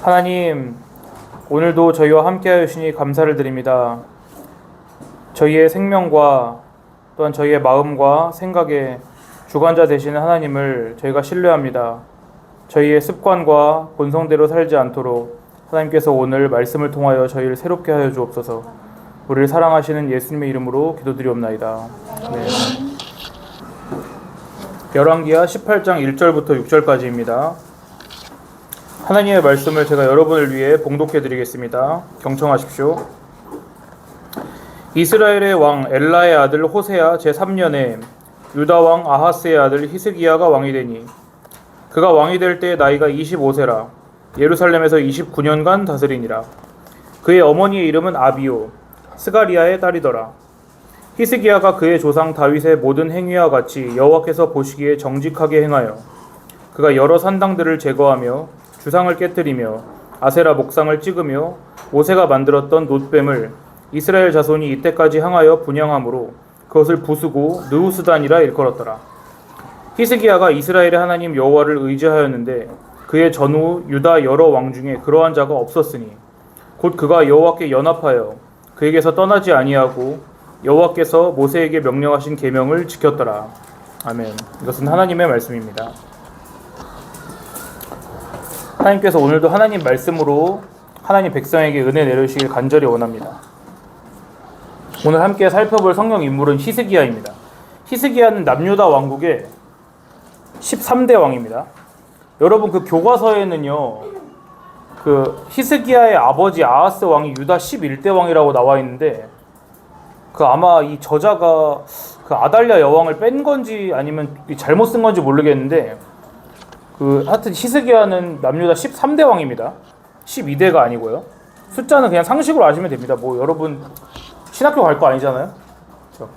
하나님, 오늘도 저희와 함께 하시니 감사를 드립니다. 저희의 생명과 또한 저희의 마음과 생각의 주관자 되시는 하나님을 저희가 신뢰합니다. 저희의 습관과 본성대로 살지 않도록 하나님께서 오늘 말씀을 통하여 저희를 새롭게 하여 주옵소서. 우리를 사랑하시는 예수님의 이름으로 기도드리옵나이다. 네. 열왕기하 18장 1절부터 6절까지입니다. 하나님의 말씀을 제가 여러분을 위해 봉독해 드리겠습니다. 경청하십시오. 이스라엘의 왕 엘라의 아들 호세아 제3년에 유다 왕 아하스의 아들 히스기야가 왕이 되니 그가 왕이 될 때 나이가 25세라. 예루살렘에서 29년간 다스리니라. 그의 어머니의 이름은 아비오 스가리아의 딸이더라. 히스기야가 그의 조상 다윗의 모든 행위와 같이 여호와께서 보시기에 정직하게 행하여 그가 여러 산당들을 제거하며 주상을 깨뜨리며 아세라 목상을 찍으며 모세가 만들었던 놋뱀을 이스라엘 자손이 이때까지 향하여 분향함으로 그것을 부수고 느우스단이라 일컬었더라. 히스기야가 이스라엘의 하나님 여호와를 의지하였는데 그의 전후 유다 여러 왕 중에 그러한 자가 없었으니 곧 그가 여호와께 연합하여 그에게서 떠나지 아니하고 여호와께서 모세에게 명령하신 계명을 지켰더라. 아멘. 이것은 하나님의 말씀입니다. 하나님께서 오늘도 하나님 말씀으로 하나님 백성에게 은혜 내려주시길 간절히 원합니다. 오늘 함께 살펴볼 성경 인물은 히스기야입니다. 히스기야는 남유다 왕국의 13대 왕입니다. 여러분 그 교과서에는요, 그 히스기야의 아버지 아하스 왕이 유다 11대 왕이라고 나와 있는데 그 아마 이 저자가 그 아달랴 여왕을 뺀 건지 아니면 잘못 쓴 건지 모르겠는데 그 하여튼 히스기야는 남유다 13대 왕입니다. 12대가 아니고요. 숫자는 그냥 상식으로 아시면 됩니다. 뭐 여러분 신학교 갈 거 아니잖아요. 그렇죠?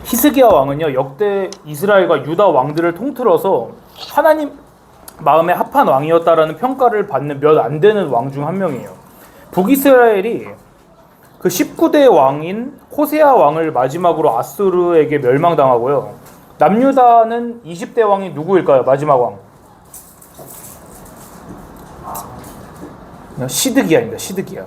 히스기야 왕은요 역대 이스라엘과 유다 왕들을 통틀어서 하나님 마음에 합한 왕이었다라는 평가를 받는 몇 안 되는 왕 중 한 명이에요. 북이스라엘이 그 19대 왕인 호세아 왕을 마지막으로 아수르에게 멸망당하고요. 남유다는 20대 왕이 누구일까요? 마지막 왕. 시드기야입니다. 시드기야.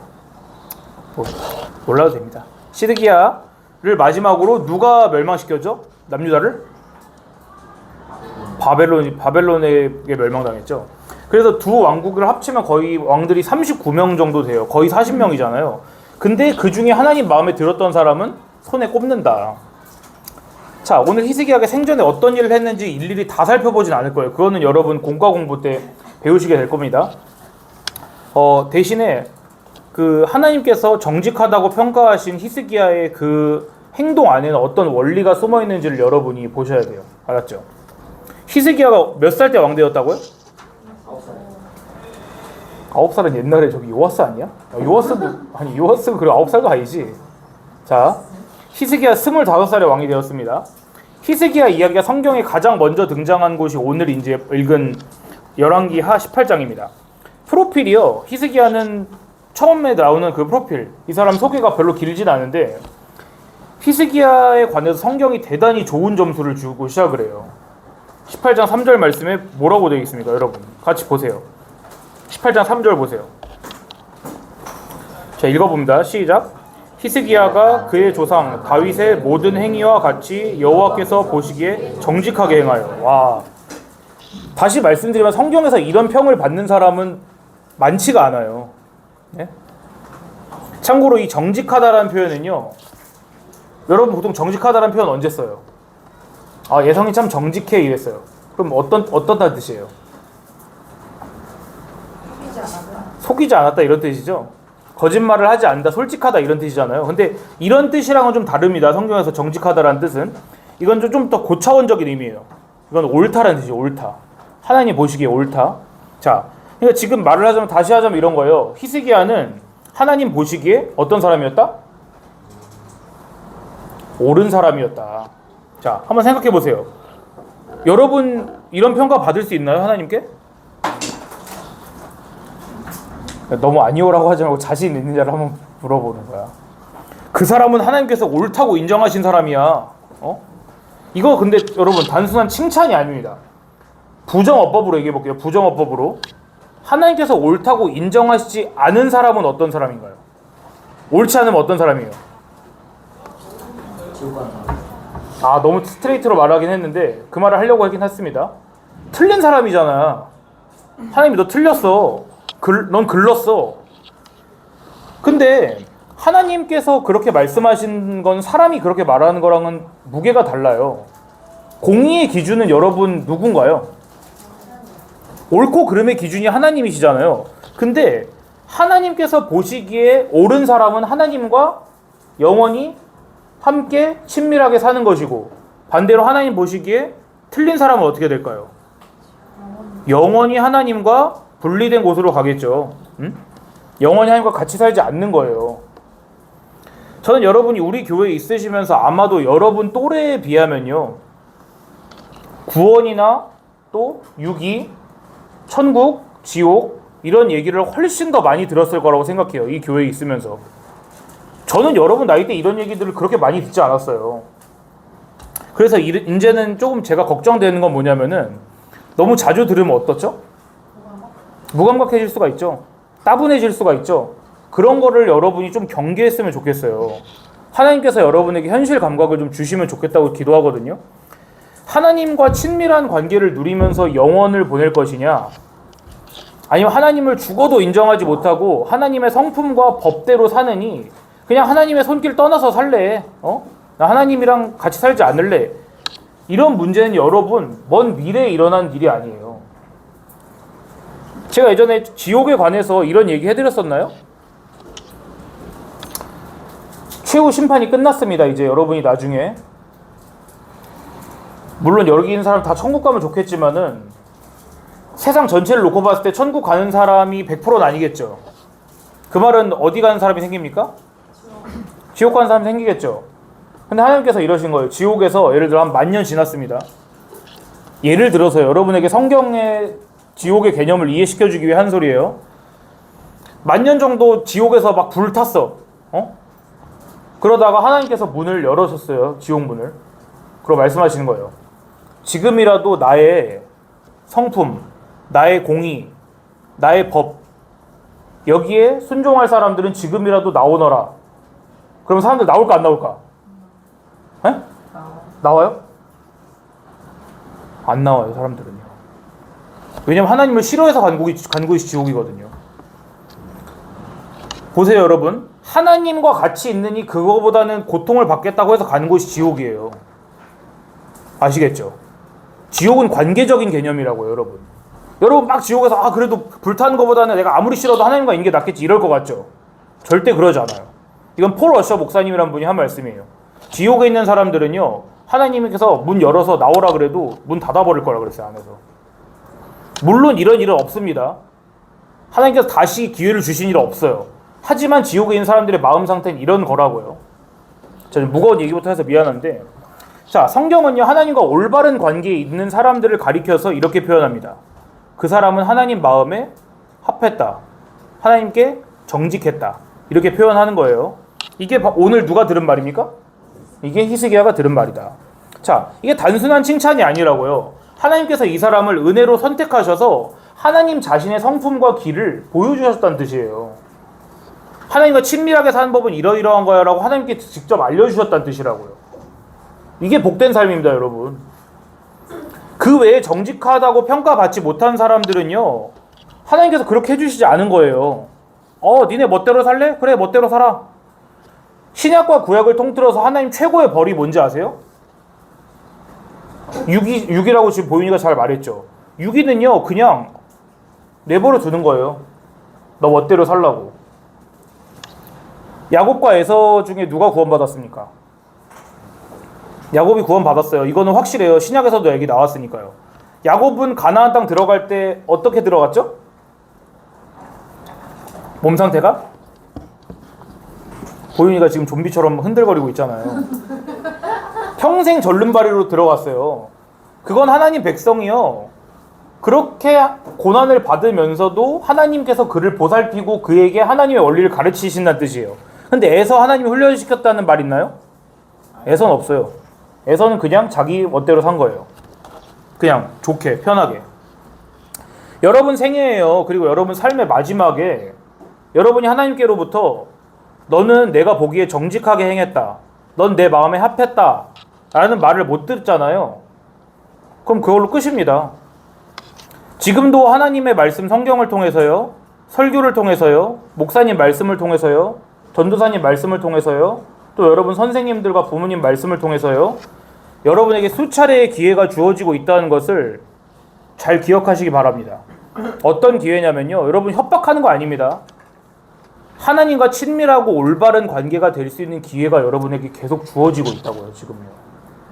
몰라도 됩니다. 시드기야를 마지막으로 누가 멸망시켰죠? 남유다를? 바벨론에게 멸망당했죠. 그래서 두 왕국을 합치면 거의 왕들이 39명 정도 돼요. 거의 40명이잖아요. 근데 그 중에 하나님 마음에 들었던 사람은 손에 꼽는다. 자, 오늘 히스기야가 생전에 어떤 일을 했는지 일일이 다 살펴보진 않을 거예요. 그거는 여러분 공과 공부 때 배우시게 될 겁니다. 대신에 그 하나님께서 정직하다고 평가하신 히스기야의 그 행동 안에는 어떤 원리가 숨어 있는지를 여러분이 보셔야 돼요. 알았죠? 히스기야가 몇 살 때 왕 되었다고요? 9살은 옛날에 저기 요아스 아니야? 요아스가 그래 9살도 아니지. 자, 히스기야 25살에 왕이 되었습니다. 히스기야 이야기가 성경에 가장 먼저 등장한 곳이 오늘 이제 읽은 열왕기하 18장입니다. 프로필이요. 히스기야는 처음에 나오는 그 프로필, 이 사람 소개가 별로 길진 않은데 히스기야에 관해서 성경이 대단히 좋은 점수를 주고 시작을 해요. 18장 3절 말씀에 뭐라고 되어 있습니까? 여러분 같이 보세요. 18장 3절 보세요. 자, 읽어봅니다. 시작. 히스기야가 그의 조상 다윗의 모든 행위와 같이 여호와께서 보시기에 정직하게 행하여. 와, 다시 말씀드리면 성경에서 이런 평을 받는 사람은 많지가 않아요. 네? 참고로 이 정직하다라는 표현은요, 여러분 보통 정직하다라는 표현 언제 써요? 아, 예성이 참 정직해 이랬어요. 그럼 어떤 뜻이에요? 속이지 않았다 이런 뜻이죠. 거짓말을 하지 않는다, 솔직하다 이런 뜻이잖아요. 근데 이런 뜻이랑은 좀 다릅니다. 성경에서 정직하다라는 뜻은 이건 좀 더 고차원적인 의미예요. 이건 옳다라는 뜻이에요. 옳다. 하나님 보시기에 옳다. 자, 그러니까 지금 말을 하자면 다시 하자면 이런 거예요. 히스기야는 하나님 보시기에 어떤 사람이었다? 옳은 사람이었다. 자, 한번 생각해 보세요. 여러분 이런 평가 받을 수 있나요? 하나님께? 너무 아니오라고 하지 말고 자신 있느냐를 한번 물어보는 거야. 그 사람은 하나님께서 옳다고 인정하신 사람이야. 이거 근데 여러분 단순한 칭찬이 아닙니다. 부정어법으로 얘기해 볼게요. 부정어법으로. 하나님께서 옳다고 인정하시지 않은 사람은 어떤 사람인가요? 옳지 않으면 어떤 사람이에요? 아, 너무 스트레이트로 말하긴 했는데 그 말을 하려고 하긴 했습니다. 틀린 사람이잖아. 하나님이 너 틀렸어. 넌 글렀어. 근데 하나님께서 그렇게 말씀하신 건 사람이 그렇게 말하는 거랑은 무게가 달라요. 공의의 기준은 여러분 누군가요? 옳고 그름의 기준이 하나님이시잖아요. 근데 하나님께서 보시기에 옳은 사람은 하나님과 영원히 함께 친밀하게 사는 것이고, 반대로 하나님 보시기에 틀린 사람은 어떻게 될까요? 영원히 하나님과 분리된 곳으로 가겠죠. 영원히 하나님과 같이 살지 않는 거예요. 저는 여러분이 우리 교회에 있으시면서 아마도 여러분 또래에 비하면요, 구원이나 또 유기, 천국, 지옥 이런 얘기를 훨씬 더 많이 들었을 거라고 생각해요. 이 교회에 있으면서. 저는 여러분 나이 때 이런 얘기들을 그렇게 많이 듣지 않았어요. 그래서 이제는 조금 제가 걱정되는 건 뭐냐면은, 너무 자주 들으면 어떻죠? 무감각해질 수가 있죠. 따분해질 수가 있죠. 그런 거를 여러분이 좀 경계했으면 좋겠어요. 하나님께서 여러분에게 현실 감각을 좀 주시면 좋겠다고 기도하거든요. 하나님과 친밀한 관계를 누리면서 영원을 보낼 것이냐, 아니면 하나님을 죽어도 인정하지 못하고 하나님의 성품과 법대로 사느니 그냥 하나님의 손길 떠나서 살래. 나 하나님이랑 같이 살지 않을래. 이런 문제는 여러분 먼 미래에 일어난 일이 아니에요. 제가 예전에 지옥에 관해서 이런 얘기 해드렸었나요? 최후 심판이 끝났습니다. 이제 여러분이 나중에, 물론 여기 있는 사람 다 천국 가면 좋겠지만은 세상 전체를 놓고 봤을 때 천국 가는 사람이 100%는 아니겠죠. 그 말은 어디 가는 사람이 생깁니까? 지옥 가는 사람이 생기겠죠. 근데 하나님께서 이러신 거예요. 지옥에서 예를 들어 한 10,000년 지났습니다. 예를 들어서 여러분에게 성경의 지옥의 개념을 이해시켜주기 위해 한 소리예요. 10,000년 정도 지옥에서 막 불탔어. 그러다가 하나님께서 문을 열어줬어요. 지옥 문을. 그러고 말씀하시는 거예요. 지금이라도 나의 성품, 나의 공의, 나의 법, 여기에 순종할 사람들은 지금이라도 나오너라. 그럼 사람들 나올까 안 나올까? 에? 나와요? 안 나와요, 사람들은요. 왜냐면 하나님을 싫어해서 간 곳이 지옥이거든요. 보세요, 여러분. 하나님과 같이 있느니 그거보다는 고통을 받겠다고 해서 가는 곳이 지옥이에요. 아시겠죠? 지옥은 관계적인 개념이라고요, 여러분. 여러분 막 지옥에서 그래도 불타는 것보다는 내가 아무리 싫어도 하나님과 있는 게 낫겠지 이럴 것 같죠? 절대 그러지 않아요. 이건 폴 러셔 목사님이란 분이 한 말씀이에요. 지옥에 있는 사람들은요, 하나님께서 문 열어서 나오라 그래도 문 닫아버릴 거라 그랬어요, 안에서. 물론 이런 일은 없습니다. 하나님께서 다시 기회를 주신 일은 없어요. 하지만 지옥에 있는 사람들의 마음 상태는 이런 거라고요. 저는 무거운 얘기부터 해서 미안한데, 자, 성경은요, 하나님과 올바른 관계에 있는 사람들을 가리켜서 이렇게 표현합니다. 그 사람은 하나님 마음에 합했다. 하나님께 정직했다. 이렇게 표현하는 거예요. 이게 오늘 누가 들은 말입니까? 이게 히스기야가 들은 말이다. 자, 이게 단순한 칭찬이 아니라고요. 하나님께서 이 사람을 은혜로 선택하셔서 하나님 자신의 성품과 길을 보여주셨다는 뜻이에요. 하나님과 친밀하게 사는 법은 이러이러한 거야 라고 하나님께 직접 알려주셨다는 뜻이라고요. 이게 복된 삶입니다, 여러분. 그 외에 정직하다고 평가받지 못한 사람들은요, 하나님께서 그렇게 해주시지 않은 거예요. 니네 멋대로 살래? 그래, 멋대로 살아. 신약과 구약을 통틀어서 하나님 최고의 벌이 뭔지 아세요? 유기라고 지금 보윤이가 잘 말했죠. 유기는요, 그냥 내버려 두는 거예요. 너 멋대로 살라고. 야곱과 에서 중에 누가 구원받았습니까? 야곱이 구원받았어요. 이거는 확실해요. 신약에서도 얘기 나왔으니까요. 야곱은 가나안 땅 들어갈 때 어떻게 들어갔죠? 몸 상태가? 보윤이가 지금 좀비처럼 흔들거리고 있잖아요. 평생 절름발이로 들어갔어요. 그건 하나님 백성이요, 그렇게 고난을 받으면서도 하나님께서 그를 보살피고 그에게 하나님의 원리를 가르치신다는 뜻이에요. 근데 에서 하나님이 훈련시켰다는 말 있나요? 에서는 없어요. 에서는 그냥 자기 멋대로 산 거예요. 그냥 좋게, 편하게. 여러분 생애예요. 그리고 여러분 삶의 마지막에 여러분이 하나님께로부터 너는 내가 보기에 정직하게 행했다. 넌 내 마음에 합했다. 라는 말을 못 듣잖아요. 그럼 그걸로 끝입니다. 지금도 하나님의 말씀 성경을 통해서요. 설교를 통해서요. 목사님 말씀을 통해서요. 전도사님 말씀을 통해서요. 또 여러분 선생님들과 부모님 말씀을 통해서요. 여러분에게 수차례의 기회가 주어지고 있다는 것을 잘 기억하시기 바랍니다. 어떤 기회냐면요. 여러분 협박하는 거 아닙니다. 하나님과 친밀하고 올바른 관계가 될 수 있는 기회가 여러분에게 계속 주어지고 있다고요. 지금요.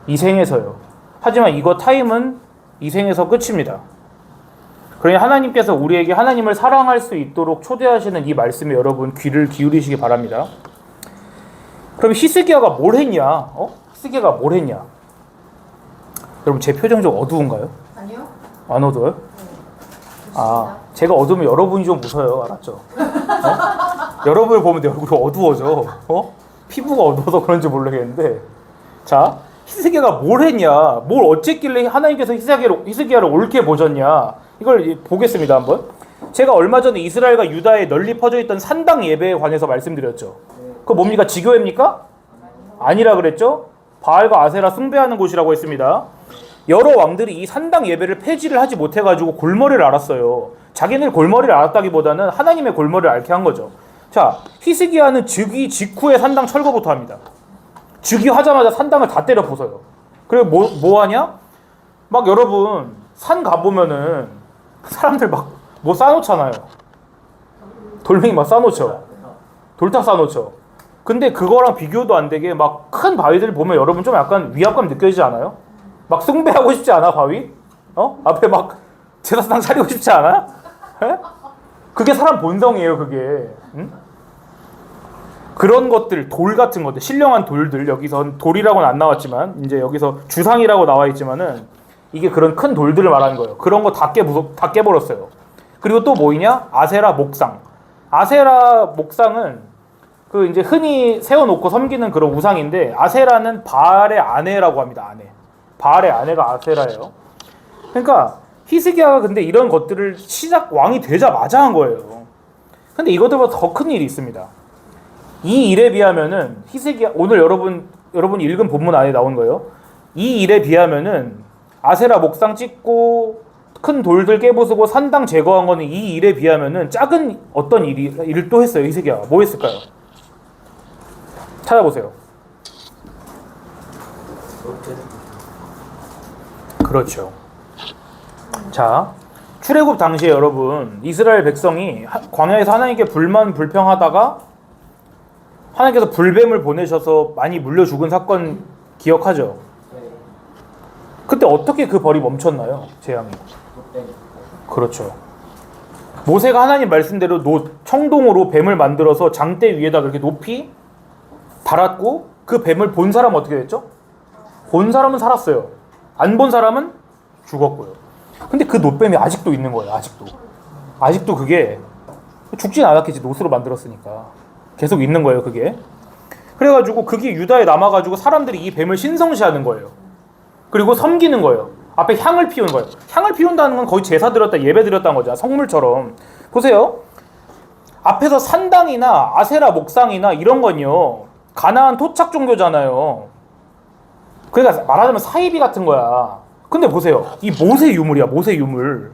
이 생에서요. 하지만 이거 타임은 이 생에서 끝입니다. 그러니 하나님께서 우리에게 하나님을 사랑할 수 있도록 초대하시는 이 말씀에 여러분 귀를 기울이시기 바랍니다. 그럼 히스기야가 뭘 했냐? 히스기야가 뭘 했냐? 여러분 제 표정 좀 어두운가요? 아니요. 안 어두워요? 아, 제가 어두우면 여러분이 좀 웃어요. 알았죠? 여러분을 보면 내 얼굴이 어두워져. 피부가 어두워서 그런지 모르겠는데. 자, 히스기야가 뭘 했냐? 뭘 어쨌길래 하나님께서 히스기야를 옳게 보셨냐? 이걸 보겠습니다, 한번. 제가 얼마 전에 이스라엘과 유다에 널리 퍼져 있던 산당 예배에 관해서 말씀드렸죠. 그거 뭡니까? 지교회입니까? 아니라 그랬죠? 바알과 아세라 숭배하는 곳이라고 했습니다. 여러 왕들이 이 산당 예배를 폐지를 하지 못해가지고 골머리를 앓았어요. 자기네 골머리를 앓았다기보다는 하나님의 골머리를 앓게 한 거죠. 자, 히스기야는 즉위 직후에 산당 철거부터 합니다. 즉위하자마자 산당을 다 때려 부숴요. 그리고 뭐 하냐? 막 여러분 산 가보면은 사람들 막 뭐 쌓아놓잖아요. 돌멩이 막 쌓아놓죠. 돌탑 쌓아놓죠. 근데 그거랑 비교도 안 되게 막 큰 바위들 보면 여러분 좀 약간 위압감 느껴지지 않아요? 막 숭배하고 싶지 않아, 바위? 앞에 막 제사상 차리고 싶지 않아? 에? 그게 사람 본성이에요, 그게. 응? 그런 것들, 돌 같은 것들, 신령한 돌들, 여기서 돌이라고는 안 나왔지만, 이제 여기서 주상이라고 나와 있지만은, 이게 그런 큰 돌들을 말하는 거예요. 그런 거 다 깨버렸어요. 그리고 또 뭐이냐? 아세라 목상. 아세라 목상은 그 이제 흔히 세워놓고 섬기는 그런 우상인데, 아세라는 바알의 아내라고 합니다, 아내. 바알의 아내가 아세라예요. 그러니까, 히스기야가 근데 이런 것들을 왕이 되자마자 한 거예요. 근데 이것들보다 더 큰 일이 있습니다. 이 일에 비하면은 히스기야, 오늘 여러분이 읽은 본문 안에 나온 거예요. 이 일에 비하면은 아세라 목상 찍고 큰 돌들 깨부수고 산당 제거한 거는 이 일에 비하면은 작은 어떤 일을 또 했어요. 히스기야가 뭐 했을까요? 찾아보세요. 그렇죠. 자, 출애굽 당시에 여러분 이스라엘 백성이 광야에서 하나님께 불평하다가 하나님께서 불뱀을 보내셔서 많이 물려 죽은 사건 기억하죠? 그때 어떻게 그 벌이 멈췄나요? 재앙이. 그렇죠. 모세가 하나님 말씀대로 청동으로 뱀을 만들어서 장대 위에다 그렇게 높이 달았고 그 뱀을 본 사람은 어떻게 됐죠? 본 사람은 살았어요. 안 본 사람은 죽었고요. 근데 그 놋뱀이 아직도 있는 거예요. 아직도 그게 죽진 않았겠지. 놋으로 만들었으니까. 계속 있는 거예요, 그게. 그래가지고 그게 유다에 남아가지고 사람들이 이 뱀을 신성시하는 거예요. 그리고 섬기는 거예요. 앞에 향을 피우는 거예요. 향을 피운다는 건 거의 제사 드렸다, 예배 드렸다는 거잖아. 성물처럼. 보세요. 앞에서 산당이나 아세라 목상이나 이런 건요. 가나안 토착 종교잖아요. 그러니까 말하자면 사이비 같은 거야. 근데 보세요. 이 모세 유물이야, 모세 유물.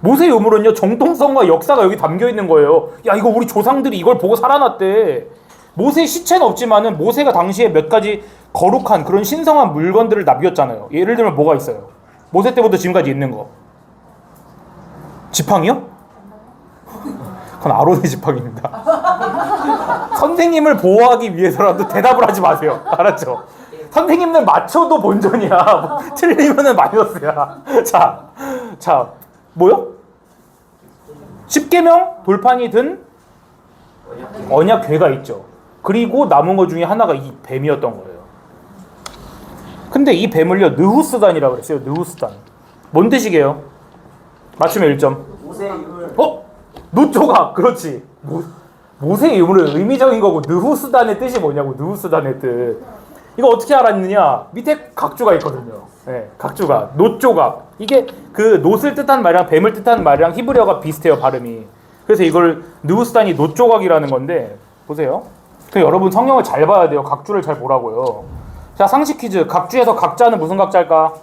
모세 유물은요, 정통성과 역사가 여기 담겨 있는 거예요. 야, 이거 우리 조상들이 이걸 보고 살아났대. 모세 시체는 없지만은 모세가 당시에 몇 가지 거룩한 그런 신성한 물건들을 남겼잖아요. 예를 들면 뭐가 있어요? 모세 때부터 지금까지 있는 거. 지팡이요? 그건 아론의 지팡이입니다. 선생님을 보호하기 위해서라도 대답을 하지 마세요. 알았죠? 선생님들 맞춰도 본전이야. 틀리면은 마이너스야. 자, 뭐요? 10계명 돌판이 든 언약궤가 있죠. 그리고 남은 것 중에 하나가 이 뱀이었던 거예요. 근데 이 뱀을요, 느후스단이라고 그랬어요. 느후스단. 뭔 뜻이게요? 맞추면 1점. 모세의 유물. 노조각. 그렇지. 모세의 유물은 의미적인 거고 느후스단의 뜻이 뭐냐고. 느후스단의 뜻. 이거 어떻게 알았느냐? 밑에 각주가 있거든요. 네, 각주가 노조각. 이게 그 놋을 뜻하는 말이랑 뱀을 뜻하는 말이랑 히브리어가 비슷해요, 발음이. 그래서 이걸 느우스단이 놋조각이라는 건데 보세요. 그 여러분 성경을 잘 봐야 돼요. 각주를 잘 보라고요. 자, 상식 퀴즈. 각주에서 각자는 무슨 각자일까?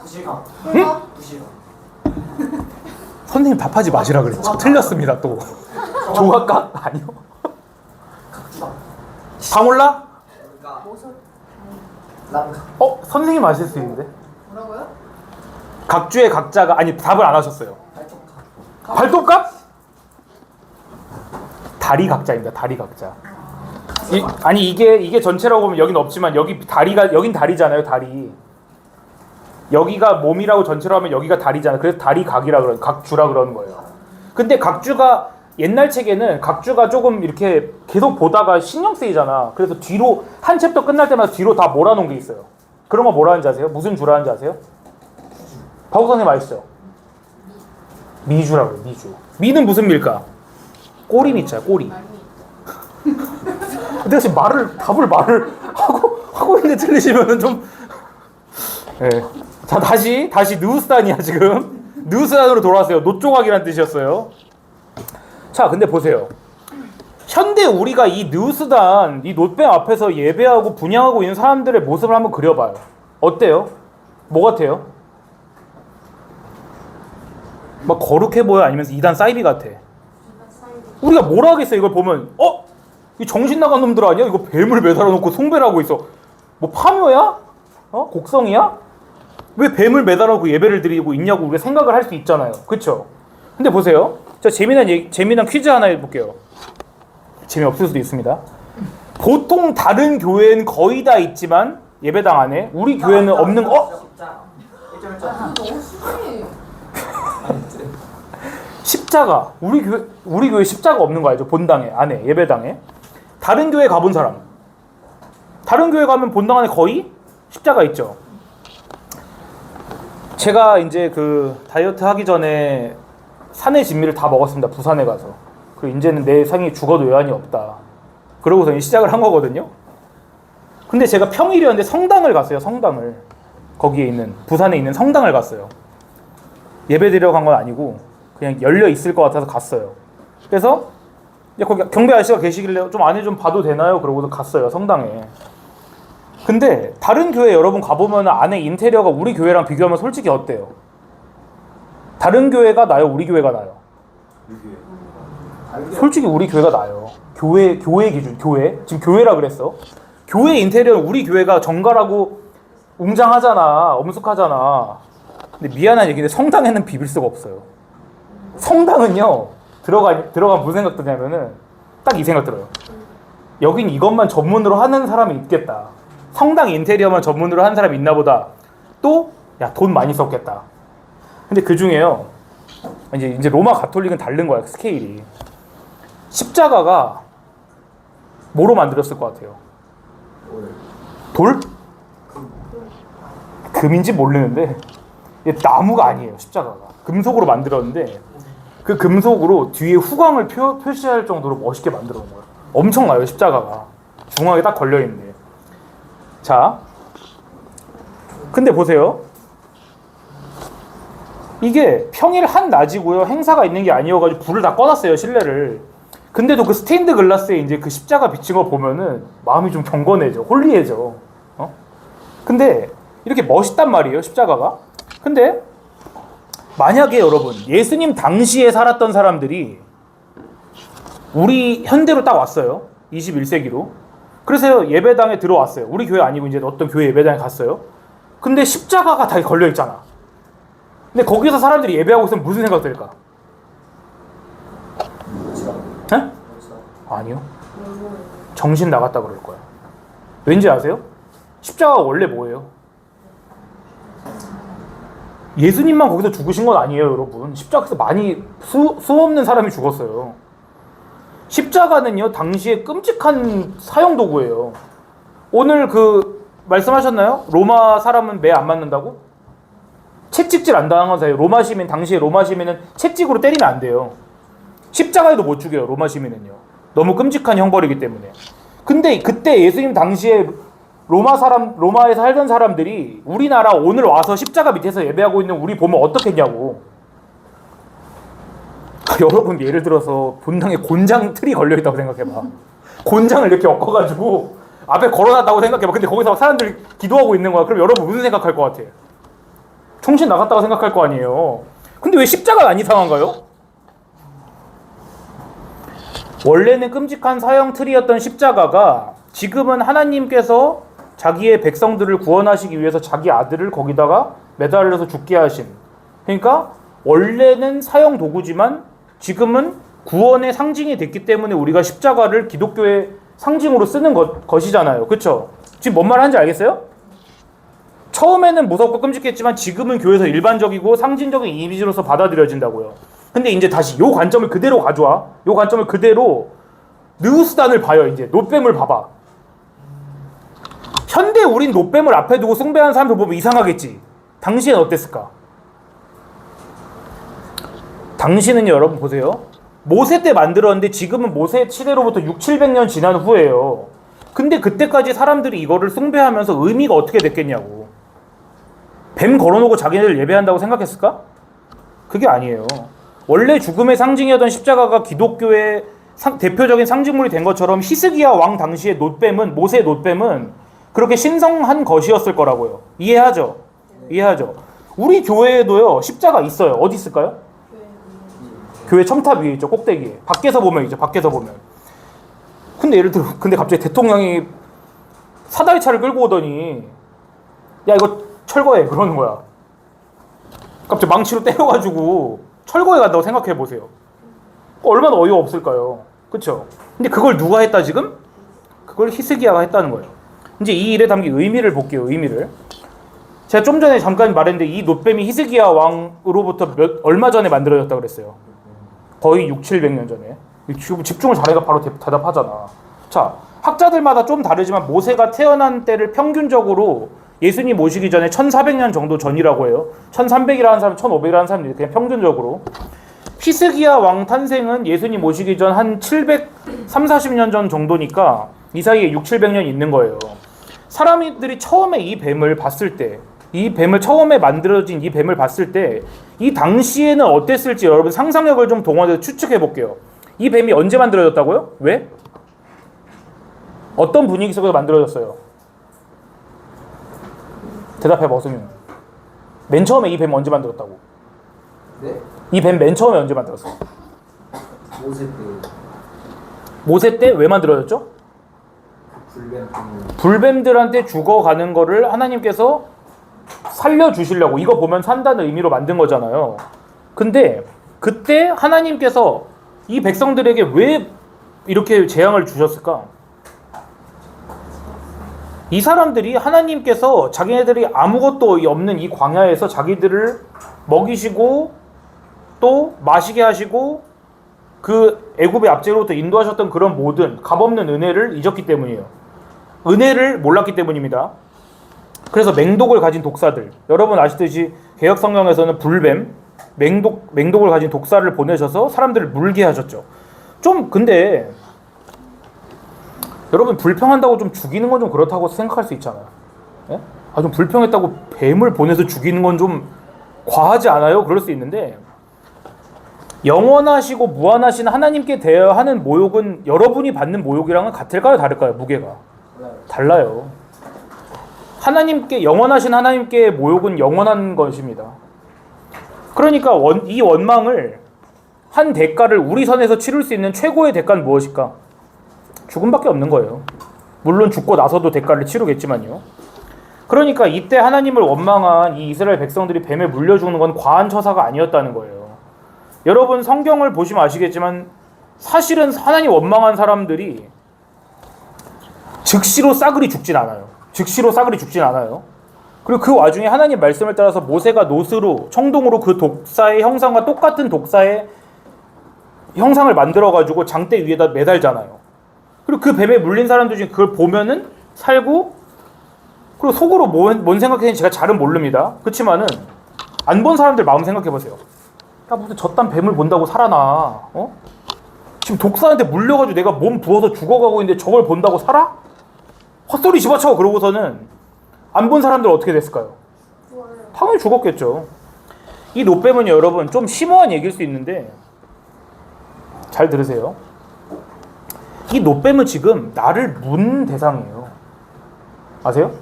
부시각. 응? 부시각. 선생님 답하지 마시라 그랬죠. 틀렸습니다. 또 조각각? 아니요. 각주각. 다 몰라? 랑각. 선생님 아실 수 있는데. 뭐라고요? 각주의 각자가 아니 답을 안 하셨어요. 발톱각. 발톱각? 다리 각자입니다. 다리 각자. 아니 이게 전체라고 보면 여긴 없지만 여기 다리가 여긴 다리잖아요. 다리. 여기가 몸이라고 전체로 하면 여기가 다리잖아요. 그래서 다리각이라 그러는 각주라 그러는 거예요. 근데 각주가 옛날 책에는 각주가 조금 이렇게 계속 보다가 신경 쓰이잖아. 그래서 뒤로 한 챕터 끝날 때마다 뒤로 다 몰아놓은 게 있어요. 그런 거 뭐라 하는지 아세요? 무슨 주라 하는지 아세요? 박우 선생님 아시죠? 미주라고 해요. 미주. 미는 무슨 밀까? 꼬리 미자 꼬리. 근데 지금 답을 하고 있는데 틀리시면은 좀. 네. 자, 다시 느우스단이야 지금. 느우스단으로 돌아왔어요. 놋조각이라는 뜻이었어요. 자, 근데 보세요. 현대 우리가 이 느우스단, 이 놋뱀 앞에서 예배하고 분양하고 있는 사람들의 모습을 한번 그려봐요. 어때요? 뭐 같아요? 막 거룩해 보여? 아니면 이단 사이비 같아? 우리가 뭐라 하겠어? 이걸 보면 이 정신 나간 놈들 아니야? 이거 뱀을 매달아 놓고 숭배를 하고 있어. 뭐 파묘야? 곡성이야? 왜 뱀을 매달아 놓고 예배를 드리고 있냐고 우리가 생각을 할 수 있잖아요. 그렇죠? 근데 보세요. 자, 재미난 퀴즈 하나 해볼게요. 재미없을 수도 있습니다. 보통 다른 교회는 거의 다 있지만 예배당 안에 우리 교회는 없는 십자가. 우리 교회 십자가 없는 거 알죠? 본당에 안에 예배당에. 다른 교회 가본 사람. 다른 교회 가면 본당 안에 거의 십자가 있죠. 제가 이제 그 다이어트 하기 전에 산의 진미를 다 먹었습니다. 부산에 가서. 그리고 이제는 내 상이 죽어도 외환이 없다. 그러고서 시작을 한 거거든요. 근데 제가 평일이었는데 성당을 갔어요. 성당을. 거기에 있는 부산에 있는 성당을 갔어요. 예배 드리러 간 건 아니고 그냥 열려 있을 것 같아서 갔어요. 그래서 거기 경배 아저씨가 계시길래 좀 안에 좀 봐도 되나요? 그러고서 갔어요. 성당에. 근데 다른 교회 여러분 가보면 안에 인테리어가 우리 교회랑 비교하면 솔직히 어때요? 다른 교회가 나요? 우리 교회가 나요? 솔직히 우리 교회가 나요. 교회 기준, 교회. 지금 교회라 그랬어. 교회 인테리어는 우리 교회가 정갈하고 웅장하잖아. 엄숙하잖아. 근데 미안한 얘기인데 성당에는 비빌 수가 없어요. 성당은요. 들어가 무슨 생각 드냐면은 딱 이 생각 들어요. 여긴 이것만 전문으로 하는 사람이 있겠다. 성당 인테리어만 전문으로 하는 사람이 있나 보다. 또 돈 많이 썼겠다. 근데 그 중에요. 이제 로마 가톨릭은 다른 거야. 스케일이. 십자가가 뭐로 만들었을 것 같아요? 돌? 금인지 모르는데 나무가 아니에요. 십자가가. 금속으로 만들었는데 그 금속으로 뒤에 후광을 표시할 정도로 멋있게 만들어 놓은 거예요. 엄청나요. 십자가가. 중앙에 딱 걸려있는데. 자, 근데 보세요. 이게 평일 한낮이고요. 행사가 있는 게 아니어가지고 불을 다 꺼놨어요. 실내를. 근데도 그 스테인드 글라스에 이제 그 십자가 비친 거 보면은 마음이 좀 경건해져. 홀리해져. 근데 이렇게 멋있단 말이에요. 십자가가. 근데 만약에 여러분 예수님 당시에 살았던 사람들이 우리 현대로 딱 왔어요. 21세기로. 그래서 예배당에 들어왔어요. 우리 교회 아니고 이제 어떤 교회 예배당에 갔어요. 근데 십자가가 다 걸려있잖아. 근데 거기서 사람들이 예배하고 있으면 무슨 생각 들까? 네? 아니요. 정신 나갔다 그럴 거야. 왠지 아세요? 십자가가 원래 뭐예요? 예수님만 거기서 죽으신 건 아니에요, 여러분. 십자가에서 많이 수 없는 사람이 죽었어요. 십자가는요, 당시에 끔찍한 사형도구예요. 오늘 말씀하셨나요? 로마 사람은 매 안 맞는다고? 채찍질 안 당한 사이에 당시에 로마 시민은 채찍으로 때리면 안 돼요. 십자가에도 못 죽여요, 로마 시민은요. 너무 끔찍한 형벌이기 때문에. 근데 그때 예수님 당시에 로마에 살던 사람들이 우리나라 오늘 와서 십자가 밑에서 예배하고 있는 우리 보면 어떻겠냐고. 여러분 예를 들어서 본당에 곤장 틀이 걸려있다고 생각해봐. 곤장을 이렇게 엮어가지고 앞에 걸어놨다고 생각해봐. 근데 거기서 사람들이 기도하고 있는 거야. 그럼 여러분 무슨 생각할 것 같아? 정신 나갔다고 생각할 거 아니에요. 근데 왜 십자가가 안 이상한가요? 원래는 끔찍한 사형 틀이었던 십자가가 지금은 하나님께서 자기의 백성들을 구원하시기 위해서 자기 아들을 거기다가 매달려서 죽게 하신, 그러니까 원래는 사형 도구지만 지금은 구원의 상징이 됐기 때문에 우리가 십자가를 기독교의 상징으로 쓰는 것이잖아요. 그렇죠? 지금 뭔 말 하는지 알겠어요? 처음에는 무섭고 끔찍했지만 지금은 교회에서 일반적이고 상징적인 이미지로서 받아들여진다고요. 근데 이제 다시 요 관점을 그대로 가져와. 요 관점을 그대로 느우스단을 봐요. 이제 노뱀을 봐봐. 현대 우린 노뱀을 앞에 두고 숭배하는 사람들 보면 이상하겠지. 당시엔 어땠을까? 당시는요, 여러분 보세요. 모세 때 만들었는데 지금은 모세 시대로부터 600~700년 지난 후예요. 근데 그때까지 사람들이 이거를 숭배하면서 의미가 어떻게 됐겠냐고. 뱀 걸어놓고 자기네들 예배한다고 생각했을까? 그게 아니에요. 원래 죽음의 상징이었던 십자가가 기독교의 대표적인 상징물이 된 것처럼 히스기야 왕 당시의 노뱀은, 모세의 노뱀은 그렇게 신성한 것이었을 거라고요. 이해하죠? 이해하죠? 우리 교회에도요 십자가 있어요. 어디 있을까요? 교회 첨탑 위에 있죠. 꼭대기에. 밖에서 보면 있죠. 밖에서 보면. 근데 예를 들어 근데 갑자기 대통령이 사다리차를 끌고 오더니 야 이거 철거해 그러는 거야. 갑자기 망치로 때려가지고 철거해 간다고 생각해 보세요. 얼마나 어이가 없을까요? 그렇죠? 근데 그걸 누가 했다 지금? 그걸 히스기야가 했다는 거예요. 이제 이 일에 담긴 의미를 볼게요. 의미를. 제가 좀 전에 잠깐 말했는데 이 노뱀이 히스기야 왕으로부터 얼마 전에 만들어졌다고 그랬어요. 거의 600~700년 전에. 집중을 잘해가 바로 대답하잖아. 자, 학자들마다 좀 다르지만 모세가 태어난 때를 평균적으로 예수님 오시기 전에 1400년 정도 전이라고 해요. 1300이라는 사람, 1500이라는 사람들이 그냥 평균적으로. 히스기야 왕 탄생은 예수님 오시기 전 한 730~40년 전 정도니까 이 사이에 600~700년 있는 거예요. 사람들이 처음에 이 뱀을 봤을 때, 이 뱀을 처음에 만들어진 이 뱀을 봤을 때 이 당시에는 어땠을지 여러분 상상력을 좀 동원해서 추측해 볼게요. 이 뱀이 언제 만들어졌다고요? 왜? 어떤 분위기 속에서 만들어졌어요? 대답해 벗으면. 맨 처음에 이 뱀 언제 만들었다고? 네? 이 뱀 맨 처음에 언제 만들었어? 모세 때 모세 때 왜 만들어졌죠? 불뱀 불뱀들한테 죽어가는 거를 하나님께서 살려주시려고, 이거 보면 산다는 의미로 만든 거잖아요. 근데 그때 하나님께서 이 백성들에게 왜 이렇게 재앙을 주셨을까? 이 사람들이 하나님께서 자기네들이 아무것도 없는 이 광야에서 자기들을 먹이시고 또 마시게 하시고 그 애굽의 압제로부터 인도하셨던 그런 모든 값없는 은혜를 잊었기 때문이에요. 은혜를 몰랐기 때문입니다. 그래서 맹독을 가진 독사들, 여러분 아시듯이 개역 성경에서는 불뱀, 맹독을 가진 독사를 보내셔서 사람들을 물게 하셨죠. 좀 근데 여러분 불평한다고 좀 죽이는 건 좀 그렇다고 생각할 수 있잖아요. 예? 좀 불평했다고 뱀을 보내서 죽이는 건 좀 과하지 않아요? 그럴 수 있는데 영원하시고 무한하신 하나님께 대하는 모욕은 여러분이 받는 모욕이랑은 같을까요? 다를까요? 무게가 달라요. 하나님께, 영원하신 하나님께 모욕은 영원한 것입니다. 그러니까 이 원망을 한 대가를 우리 선에서 치를 수 있는 최고의 대가는 무엇일까? 죽음밖에 없는 거예요. 물론 죽고 나서도 대가를 치르겠지만요. 그러니까 이때 하나님을 원망한 이 이스라엘 백성들이 뱀에 물려 죽는 건 과한 처사가 아니었다는 거예요. 여러분 성경을 보시면 아시겠지만 사실은 하나님 원망한 사람들이 즉시로 싸그리 죽진 않아요. 즉시로 싸그리 죽진 않아요. 그리고 그 와중에 하나님 말씀을 따라서 모세가 노스로, 청동으로 그 독사의 형상과 똑같은 독사의 형상을 만들어가지고 장대 위에다 매달잖아요. 그리고 그 뱀에 물린 사람들 중에 그걸 보면은 살고, 그리고 속으로 뭔 생각했는지 제가 잘은 모릅니다. 그렇지만은 안 본 사람들 마음 생각해보세요. 야, 무슨 저딴 뱀을 본다고 살아나? 어? 지금 독사한테 물려가지고 내가 몸 부어서 죽어가고 있는데 저걸 본다고 살아? 헛소리 집어쳐. 그러고서는 안 본 사람들 어떻게 됐을까요? 좋아요. 당연히 죽었겠죠. 이 노뱀은요, 여러분, 좀 심오한 얘기일 수 있는데 잘 들으세요. 이 노뱀은 지금 나를 문 대상이에요. 아세요?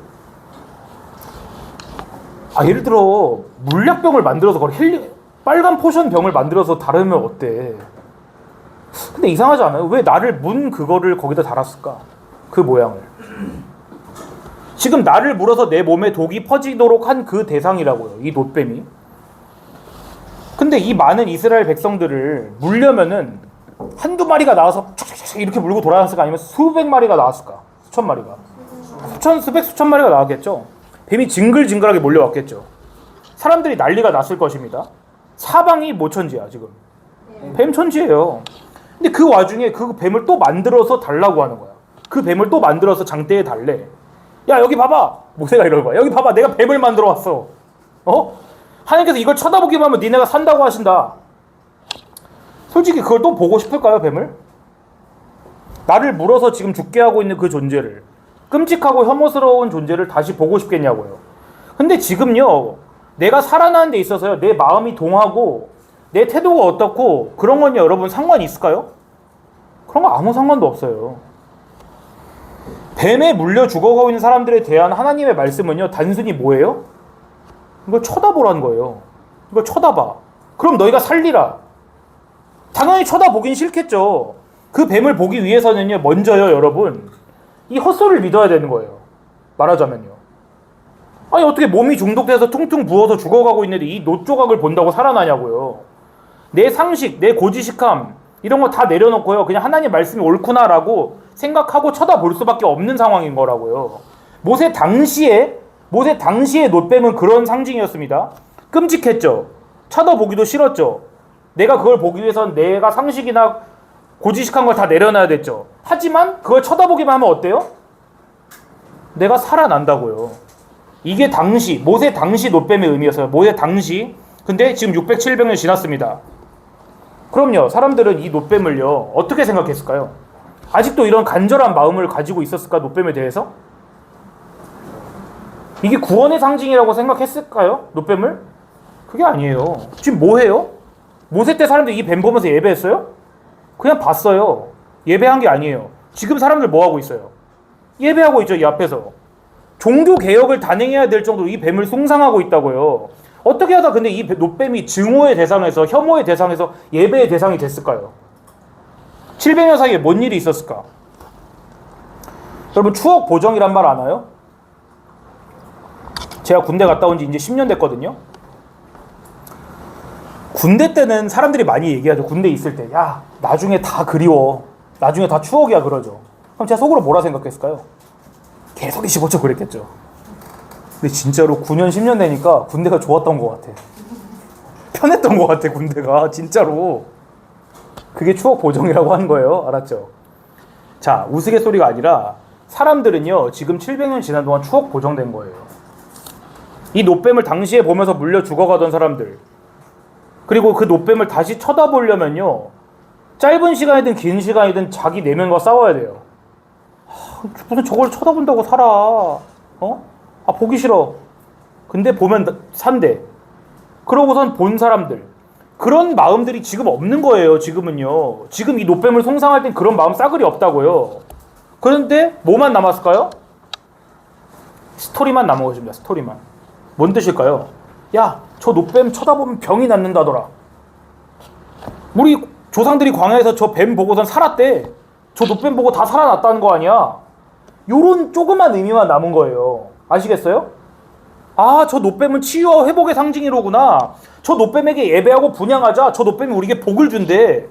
예를 들어 물약병을 만들어서 그걸 빨간 포션 병을 만들어서 다루면 어때? 근데 이상하지 않아요? 왜 나를 문 그거를 거기다 달았을까? 그 모양을. 지금 나를 물어서 내 몸에 독이 퍼지도록 한 그 대상이라고요. 이 노뱀이. 근데 이 많은 이스라엘 백성들을 물려면은 한두 마리가 나와서 이렇게 물고 돌아갔을까? 아니면 수백 마리가 나왔을까? 수천 마리가. 수천 마리가 나왔겠죠. 뱀이 징글징글하게 몰려왔겠죠. 사람들이 난리가 났을 것입니다. 사방이 뭐 천지야 지금. 뱀 천지예요. 근데 그 와중에 그 뱀을 또 만들어서 달라고 하는 거야. 그 뱀을 또 만들어서 장대에 달래. 야 여기 봐봐. 모세가 이럴 거야. 여기 봐봐. 내가 뱀을 만들어 왔어. 하나님께서 이걸 쳐다보기만 하면 니네가 산다고 하신다. 솔직히 그걸 또 보고 싶을까요, 뱀을? 나를 물어서 지금 죽게 하고 있는 그 존재를, 끔찍하고 혐오스러운 존재를 다시 보고 싶겠냐고요. 근데 지금요, 내가 살아나는 데 있어서요, 내 마음이 동하고 내 태도가 어떻고 그런 건요, 여러분 상관이 있을까요? 그런 거 아무 상관도 없어요. 뱀에 물려 죽어가고 있는 사람들에 대한 하나님의 말씀은요, 단순히 뭐예요? 이걸 쳐다보라는 거예요. 이걸 쳐다봐. 그럼 너희가 살리라. 당연히 쳐다보긴 싫겠죠. 그 뱀을 보기 위해서는요, 먼저요, 여러분, 이 헛소리를 믿어야 되는 거예요. 말하자면요. 아니 어떻게 몸이 중독돼서 퉁퉁 부어서 죽어가고 있는데 이 노조각을 본다고 살아나냐고요. 내 상식, 내 고지식함 이런 거 다 내려놓고요, 그냥 하나님 말씀이 옳구나라고 생각하고 쳐다볼 수밖에 없는 상황인 거라고요. 모세 당시의 노뱀은 그런 상징이었습니다. 끔찍했죠. 쳐다보기도 싫었죠. 내가 그걸 보기 위해서는 내가 상식이나 고지식한 걸 다 내려놔야 됐죠. 하지만 그걸 쳐다보기만 하면 어때요? 내가 살아난다고요. 이게 모세 당시 노뱀의 의미였어요. 모세 당시. 근데 지금 600, 700년 지났습니다. 그럼요, 사람들은 이 노뱀을요, 어떻게 생각했을까요? 아직도 이런 간절한 마음을 가지고 있었을까, 노뱀에 대해서? 이게 구원의 상징이라고 생각했을까요? 노뱀을? 그게 아니에요. 지금 뭐 해요? 모세 때 사람들이 이 뱀 보면서 예배했어요? 그냥 봤어요. 예배한 게 아니에요. 지금 사람들 뭐 하고 있어요? 예배하고 있죠, 이 앞에서. 종교 개혁을 단행해야 될 정도로 이 뱀을 숭상하고 있다고요. 어떻게 하다 근데 이 노뱀이 증오의 대상에서, 혐오의 대상에서 예배의 대상이 됐을까요? 700년 사이에 뭔 일이 있었을까? 여러분, 추억 보정이란 말 아나요? 제가 군대 갔다 온 지 이제 10년 됐거든요. 군대 때는 사람들이 많이 얘기하죠. 군대 있을 때, 야 나중에 다 그리워, 나중에 다 추억이야, 그러죠. 그럼 제가 속으로 뭐라 생각했을까요? 개소리 집어쳐 그랬겠죠. 근데 진짜로 9년 10년 되니까 군대가 좋았던 것 같아. 편했던 것 같아, 군대가. 진짜로. 그게 추억 보정이라고 하는 거예요. 알았죠? 자, 우스갯소리가 아니라 사람들은요, 지금 700년 지난 동안 추억 보정된 거예요. 이 노뱀을 당시에 보면서 물려 죽어가던 사람들, 그리고 그 노뱀을 다시 쳐다보려면요, 짧은 시간이든 긴 시간이든 자기 내면과 싸워야 돼요. 무슨 저걸 쳐다본다고 살아. 보기 싫어. 근데 보면 산대. 그러고선 본 사람들, 그런 마음들이 지금 없는 거예요. 지금은요. 지금 이 노뱀을 송상할 땐 그런 마음 싸그리 없다고요. 그런데 뭐만 남았을까요? 스토리만 남은 것입니다. 스토리만. 뭔 뜻일까요? 야, 저 노뱀 쳐다보면 병이 낫는다더라. 우리 조상들이 광야에서 저 뱀 보고선 살았대. 저 노뱀 보고 다 살아났다는 거 아니야? 요런 조그만 의미만 남은 거예요. 아시겠어요? 아, 저 노뱀은 치유와 회복의 상징이로구나. 저 노뱀에게 예배하고 분양하자. 저 노뱀이 우리에게 복을 준대.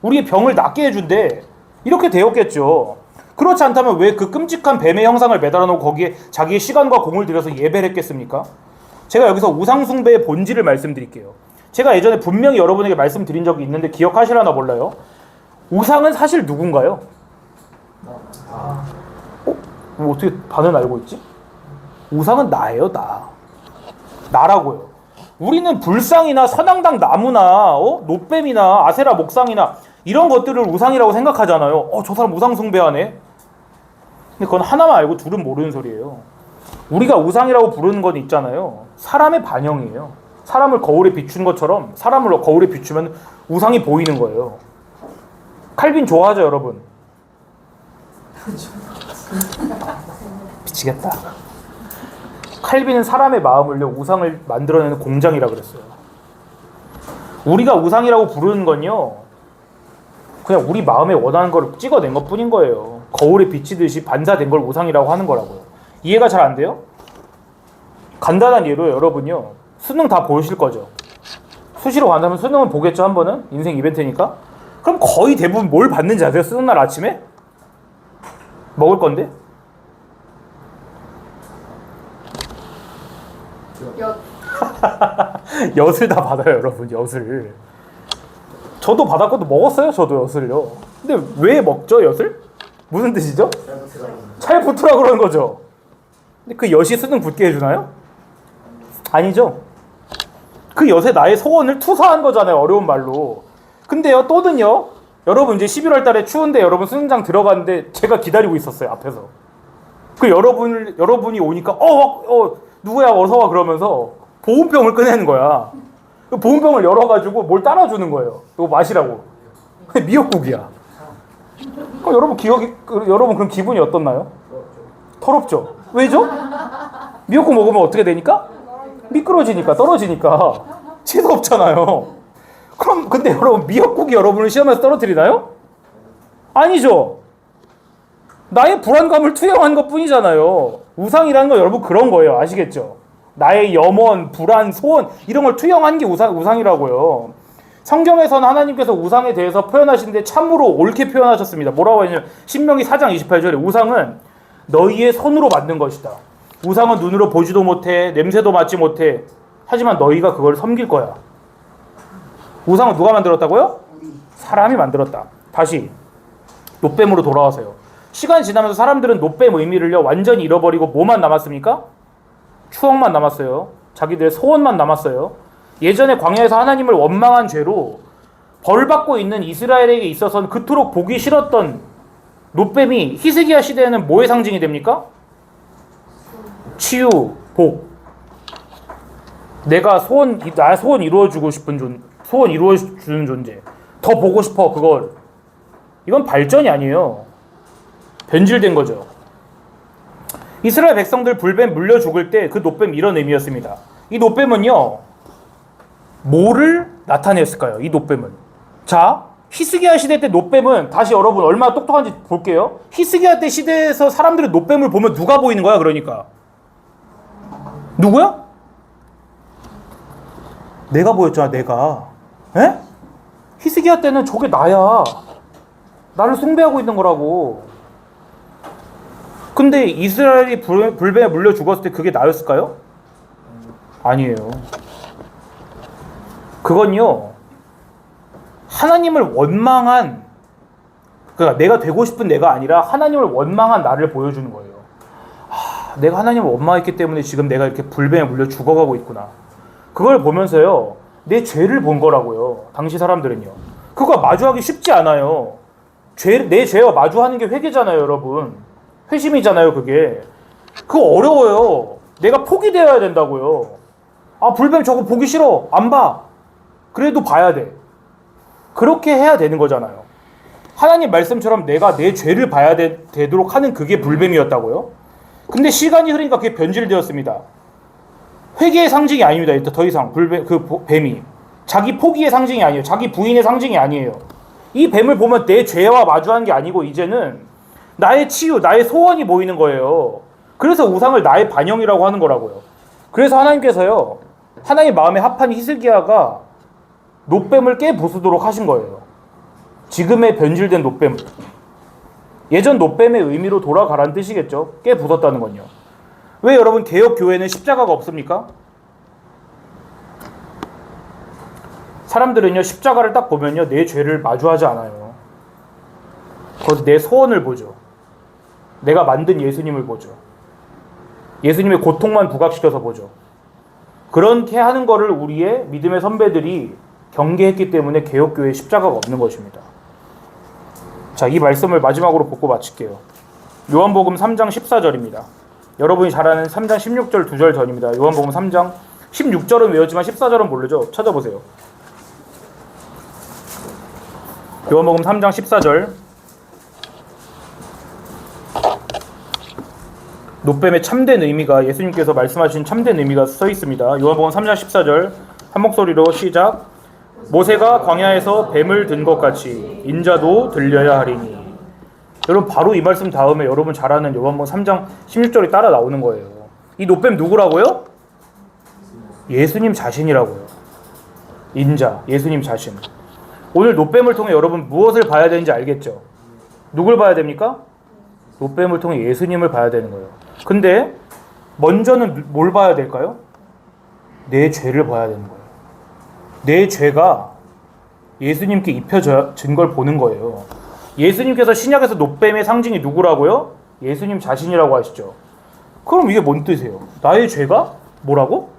우리의 병을 낫게 해준대. 이렇게 되었겠죠. 그렇지 않다면 왜 그 끔찍한 뱀의 형상을 매달아 놓고 거기에 자기의 시간과 공을 들여서 예배를 했겠습니까? 제가 여기서 우상숭배의 본질을 말씀드릴게요. 제가 예전에 분명히 여러분에게 말씀드린 적이 있는데 기억하시려나 몰라요. 우상은 사실 누군가요? 어떻게 반은 알고 있지? 우상은 나예요, 나. 나라고요. 우리는 불상이나 선앙당 나무나 노뱀이나 아세라 목상이나 이런 것들을 우상이라고 생각하잖아요. 저 사람 우상 숭배하네. 근데 그건 하나만 알고 둘은 모르는 소리예요. 우리가 우상이라고 부르는 건 있잖아요. 사람의 반영이에요. 사람을 거울에 비춘 것처럼 사람을 거울에 비추면 우상이 보이는 거예요. 칼빈 좋아하죠, 여러분? 미치겠다. 칼빈은 사람의 마음을요, 우상을 만들어내는 공장이라 그랬어요. 우리가 우상이라고 부르는 건요, 그냥 우리 마음에 원하는 걸 찍어낸 것 뿐인 거예요. 거울에 비치듯이 반사된 걸 우상이라고 하는 거라고요. 이해가 잘 안 돼요? 간단한 예로 여러분요, 수능 다 보실 거죠. 수시로 간다면 수능은 보겠죠, 한 번은? 인생 이벤트니까. 그럼 거의 대부분 뭘 받는지 아세요? 수능 날 아침에? 먹을 건데? 엿. 엿을 다 받아요, 여러분. 엿을. 저도 받았고도 먹었어요, 저도 엿을요. 근데 왜 먹죠, 엿을? 무슨 뜻이죠? 잘 붙으라 그러는 거죠. 근데 그 엿이 수능 붙게 해주나요? 아니죠. 그 엿에 나의 소원을 투사한 거잖아요, 어려운 말로. 근데요, 또는요, 여러분 이제 11월 달에 추운데 여러분 수능장 들어갔는데 제가 기다리고 있었어요, 앞에서. 그 여러분이 오니까 누구야 어서 와 그러면서 보온병을 꺼내는 거야. 그 보온병을 열어가지고 뭘 따라주는 거예요. 이거 마시라고. 근데 미역국이야. 여러분 여러분 그럼 기분이 어떻나요? 더럽죠. 왜죠? 미역국 먹으면 어떻게 되니까? 미끄러지니까, 떨어지니까. 재수 없잖아요. 그럼 근데 여러분 미역국이 여러분을 시험에서 떨어뜨리나요? 아니죠. 나의 불안감을 투영한 것 뿐이잖아요. 우상이라는 건 여러분 그런 거예요. 아시겠죠? 나의 염원, 불안, 소원 이런 걸 투영한 게 우상이라고요. 성경에서는 하나님께서 우상에 대해서 표현하시는데 참으로 옳게 표현하셨습니다. 뭐라고 하냐면 신명기 4장 28절에 우상은 너희의 손으로 만든 것이다. 우상은 눈으로 보지도 못해, 냄새도 맡지 못해. 하지만 너희가 그걸 섬길 거야. 우상은 누가 만들었다고요? 사람이 만들었다. 다시 노뱀으로 돌아와서요. 시간이 지나면서 사람들은 노뱀 의미를요 완전히 잃어버리고 뭐만 남았습니까? 추억만 남았어요. 자기들의 소원만 남았어요. 예전에 광야에서 하나님을 원망한 죄로 벌받고 있는 이스라엘에게 있어서는 그토록 보기 싫었던 노뱀이 히스기야 시대에는 뭐의 상징이 됩니까? 치유, 복. 내가 나의 소원 이루어주고 싶은 소원 이루어주는 존재. 더 보고 싶어, 그걸. 이건 발전이 아니에요. 변질된 거죠. 이스라엘 백성들 불뱀 물려 죽을 때 그 노뱀 이런 의미였습니다. 이 노뱀은요, 뭐를 나타냈을까요? 이 노뱀은. 자, 히스기야 시대 때 노뱀은 다시 여러분 얼마나 똑똑한지 볼게요. 히스기야 때 시대에서 사람들이 노뱀을 보면 누가 보이는 거야, 그러니까? 누구야? 내가 보였잖아, 내가. 에? 히스기야 때는 저게 나야. 나를 숭배하고 있는 거라고. 근데 이스라엘이 불뱀에 물려 죽었을 때 그게 나였을까요? 아니에요. 그건요, 하나님을 원망한, 그러니까 내가 되고 싶은 내가 아니라 하나님을 원망한 나를 보여주는 거예요. 내가 하나님을 원망했기 때문에 지금 내가 이렇게 불뱀에 물려 죽어가고 있구나. 그걸 보면서요, 내 죄를 본 거라고요. 당시 사람들은요. 그거 마주하기 쉽지 않아요. 내 죄와 마주하는 게 회개잖아요, 여러분. 회심이잖아요, 그게. 그거 어려워요. 내가 폭이 되어야 된다고요. 불뱀 저거 보기 싫어. 안 봐. 그래도 봐야 돼. 그렇게 해야 되는 거잖아요. 하나님 말씀처럼 내가 내 죄를 봐야 되도록 하는 그게 불뱀이었다고요. 근데 시간이 흐르니까 그게 변질되었습니다. 회개의 상징이 아닙니다. 일단 더 이상 뱀이 자기 포기의 상징이 아니에요. 자기 부인의 상징이 아니에요. 이 뱀을 보면 내 죄와 마주한 게 아니고 이제는 나의 치유, 나의 소원이 보이는 거예요. 그래서 우상을 나의 반영이라고 하는 거라고요. 그래서 하나님께서요, 하나님 마음에 합한 히스기야가 노뱀을 깨부수도록 하신 거예요. 지금의 변질된 노뱀. 예전 노뱀의 의미로 돌아가라는 뜻이겠죠. 깨부쉈다는 건요. 왜 여러분 개혁 교회는 십자가가 없습니까? 사람들은요, 십자가를 딱 보면요, 내 죄를 마주하지 않아요. 거기서 내 소원을 보죠. 내가 만든 예수님을 보죠. 예수님의 고통만 부각시켜서 보죠. 그렇게 하는 거를 우리의 믿음의 선배들이 경계했기 때문에 개혁교회에 십자가가 없는 것입니다. 자, 이 말씀을 마지막으로 보고 마칠게요. 요한복음 3장 14절입니다. 여러분이 잘 아는 3장 16절 2절 전입니다. 요한복음 3장 16절은 외웠지만 14절은 모르죠? 찾아보세요. 요한복음 3장 14절. 노뱀의 참된 의미가, 예수님께서 말씀하신 참된 의미가 써 있습니다. 요한복음 3장 14절 한 목소리로 시작. 모세가 광야에서 뱀을 든 것 같이 인자도 들려야 하리니. 여러분 바로 이 말씀 다음에 여러분 잘 아는 요한복음 3장 16절이 따라 나오는 거예요. 이 노뱀 누구라고요? 예수님 자신이라고요. 인자, 예수님 자신. 오늘 노뱀을 통해 여러분 무엇을 봐야 되는지 알겠죠? 누굴 봐야 됩니까? 노뱀을 통해 예수님을 봐야 되는 거예요. 근데 먼저는 뭘 봐야 될까요? 내 죄를 봐야 되는 거예요. 내 죄가 예수님께 입혀진 걸 보는 거예요. 예수님께서 신약에서 노뱀의 상징이 누구라고요? 예수님 자신이라고 하시죠. 그럼 이게 뭔 뜻이에요? 나의 죄가 뭐라고?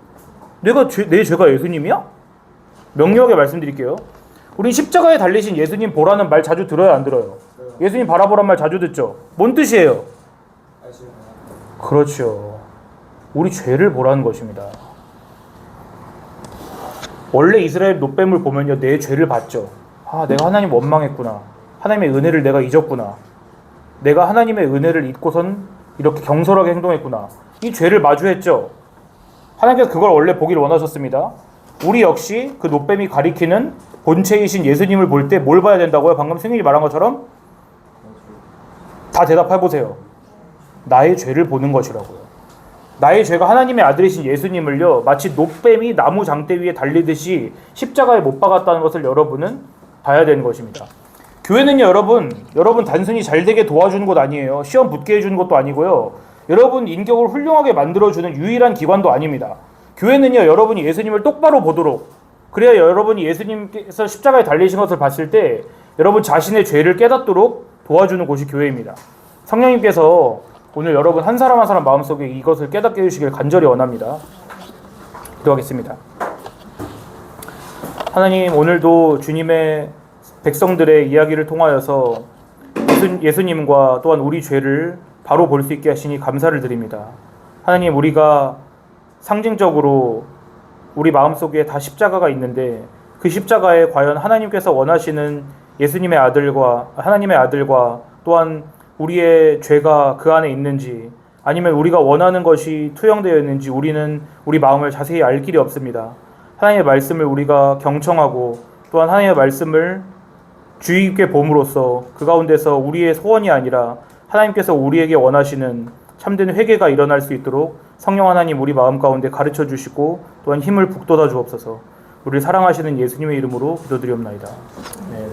내 죄가 예수님이야? 명료하게 말씀드릴게요. 우린 십자가에 달리신 예수님 보라는 말 자주 들어요, 안 들어요? 예수님 바라보란 말 자주 듣죠. 뭔 뜻이에요? 그렇죠. 우리 죄를 보라는 것입니다. 원래 이스라엘 노뱀을 보면요, 내 죄를 봤죠. 아, 내가 하나님 원망했구나. 하나님의 은혜를 내가 잊었구나. 내가 하나님의 은혜를 잊고선 이렇게 경솔하게 행동했구나. 이 죄를 마주했죠. 하나님께서 그걸 원래 보기를 원하셨습니다. 우리 역시 그 노뱀이 가리키는 본체이신 예수님을 볼 때 뭘 봐야 된다고요? 방금 승윤이 말한 것처럼 다 대답해보세요. 나의 죄를 보는 것이라고요. 나의 죄가 하나님의 아들이신 예수님을요, 마치 노뱀이 나무 장대 위에 달리듯이 십자가에 못 박았다는 것을 여러분은 봐야 되는 것입니다. 교회는요, 여러분 단순히 잘되게 도와주는 것 아니에요. 시험 붙게 해주는 것도 아니고요. 여러분 인격을 훌륭하게 만들어주는 유일한 기관도 아닙니다. 교회는요, 여러분이 예수님을 똑바로 보도록, 그래야 여러분이 예수님께서 십자가에 달리신 것을 봤을 때 여러분 자신의 죄를 깨닫도록 도와주는 곳이 교회입니다. 성령님께서 오늘 여러분 한 사람 한 사람 마음속에 이것을 깨닫게 해주시길 간절히 원합니다. 기도하겠습니다. 하나님, 오늘도 주님의 백성들의 이야기를 통하여서 예수님과 또한 우리 죄를 바로 볼 수 있게 하시니 감사를 드립니다. 하나님, 우리가 상징적으로 우리 마음속에 다 십자가가 있는데 그 십자가에 과연 하나님께서 원하시는 예수님의 하나님의 아들과 또한 우리의 죄가 그 안에 있는지, 아니면 우리가 원하는 것이 투영되어 있는지 우리는 우리 마음을 자세히 알 길이 없습니다. 하나님의 말씀을 우리가 경청하고 또한 하나님의 말씀을 주의 깊게 봄으로써 그 가운데서 우리의 소원이 아니라 하나님께서 우리에게 원하시는 참된 회개가 일어날 수 있도록 성령 하나님 우리 마음 가운데 가르쳐 주시고 또한 힘을 북돋아 주옵소서. 우리를 사랑하시는 예수님의 이름으로 기도드리옵나이다. 네.